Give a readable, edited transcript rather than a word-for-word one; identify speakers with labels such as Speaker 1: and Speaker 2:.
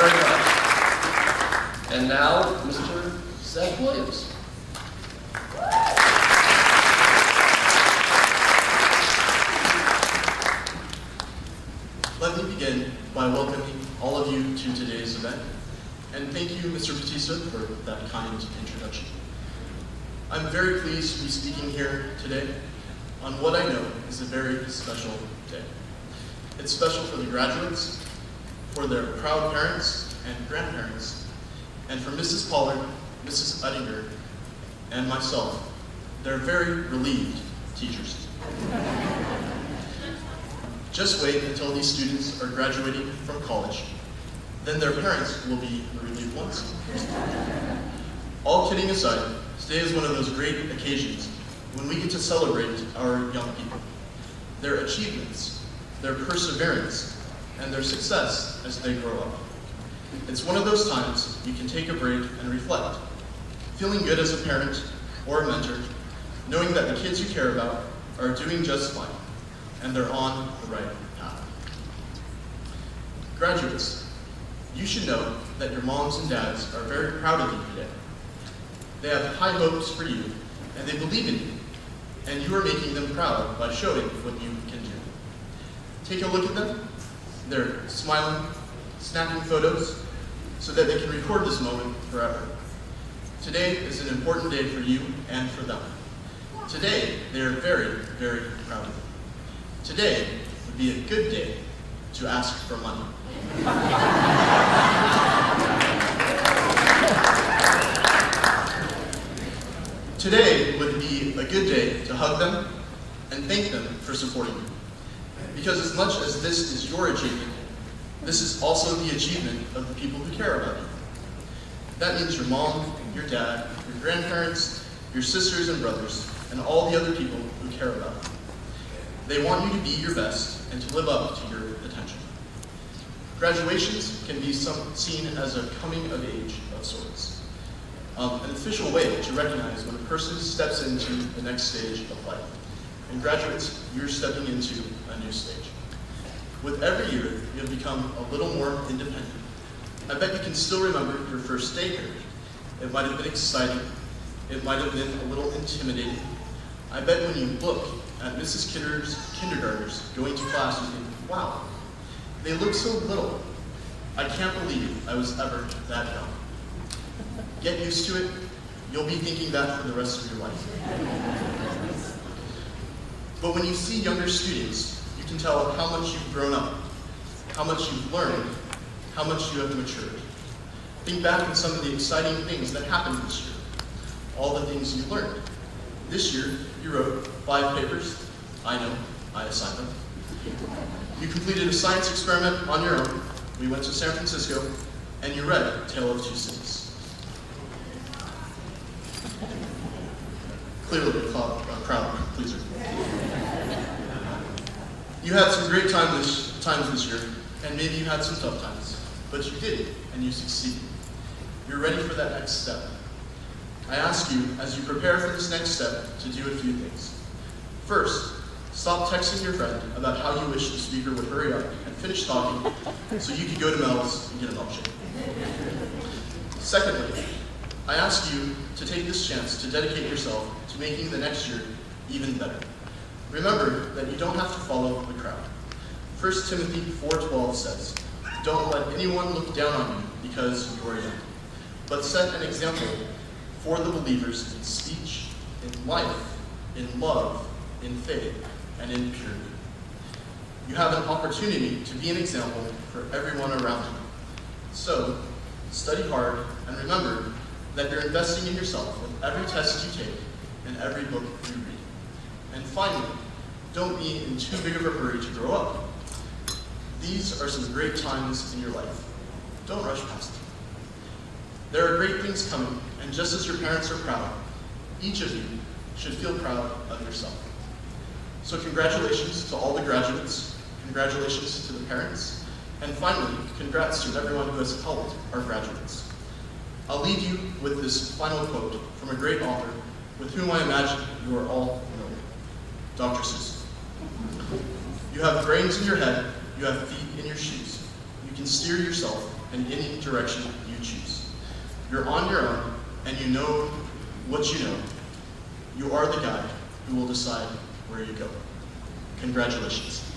Speaker 1: very much. And now, Mr. Zach Williams.
Speaker 2: Let me begin by welcoming all of you to today's event, and thank you, Mr. Batista, for that kind introduction. I'm very pleased to be speaking here today on what I know is a very special day. It's special for the graduates, for their proud parents and grandparents, and for Mrs. Pollard, Mrs. Uttinger, and myself, they're very relieved teachers. Just wait until these students are graduating from college. Then their parents will be the relieved ones. All kidding aside, today is one of those great occasions when we get to celebrate our young people, their achievements, their perseverance, and their success as they grow up. It's one of those times you can take a break and reflect, feeling good as a parent or a mentor, knowing that the kids you care about are doing just fine, and they're on the right path. Graduates, you should know that your moms and dads are very proud of you today. They have high hopes for you, and they believe in you, and you are making them proud by showing what you can do. Take a look at them. They're smiling, snapping photos, so that they can record this moment forever. Today is an important day for you and for them. Today, they are very, very proud of you. Today would be a good day to ask for money. Today would be a good day to hug them and thank them for supporting you. Because as much as this is your achievement, this is also the achievement of the people who care about you. That means your mom, your dad, your grandparents, your sisters and brothers, and all the other people who care about you. They want you to be your best and to live up to your potential. Graduations can be seen as a coming of age of sorts. An official way to recognize when a person steps into the next stage of life. And graduates, you're stepping into a new stage. With every year, you'll become a little more independent. I bet you can still remember your first day here. It might have been exciting. It might have been a little intimidating. I bet when you look at Mrs. Kidder's kindergartners going to class, you think, wow, they look so little. I can't believe I was ever that young. Get used to it. You'll be thinking that for the rest of your life. But when you see younger students, you can tell how much you've grown up, how much you've learned, how much you have matured. Think back on some of the exciting things that happened this year, all the things you learned. This year, you wrote 5 papers. I know, I assigned them. You completed a science experiment on your own. We went to San Francisco, and you read Tale of Two Cities. Clearly a crowd pleaser. You had some great times this year, and maybe you had some tough times, but you did it, and you succeeded. You're ready for that next step. I ask you, as you prepare for this next step, to do a few things. First, stop texting your friend about how you wish the speaker would hurry up and finish talking so you could go to Mel's and get a milkshake. Secondly, I ask you to take this chance to dedicate yourself to making the next year even better. Remember that you don't have to follow the crowd. 1 Timothy 4:12 says, "Don't let anyone look down on you because you are young, but set an example for the believers in speech, in life, in love, in faith, and in purity." You have an opportunity to be an example for everyone around you. So, study hard and remember that you're investing in yourself with every test you take and every book you read. And finally, don't be in too big of a hurry to grow up. These are some great times in your life. Don't rush past them. There are great things coming, and just as your parents are proud, each of you should feel proud of yourself. So congratulations to all the graduates, congratulations to the parents, and finally, congrats to everyone who has helped our graduates. I'll leave you with this final quote from a great author with whom I imagine you are all familiar, Dr. Seuss. "You have brains in your head, you have feet in your shoes. You You can steer yourself in any direction you choose. You're on your own, and you know what you know. You are the guy who will decide where you go. Congratulations.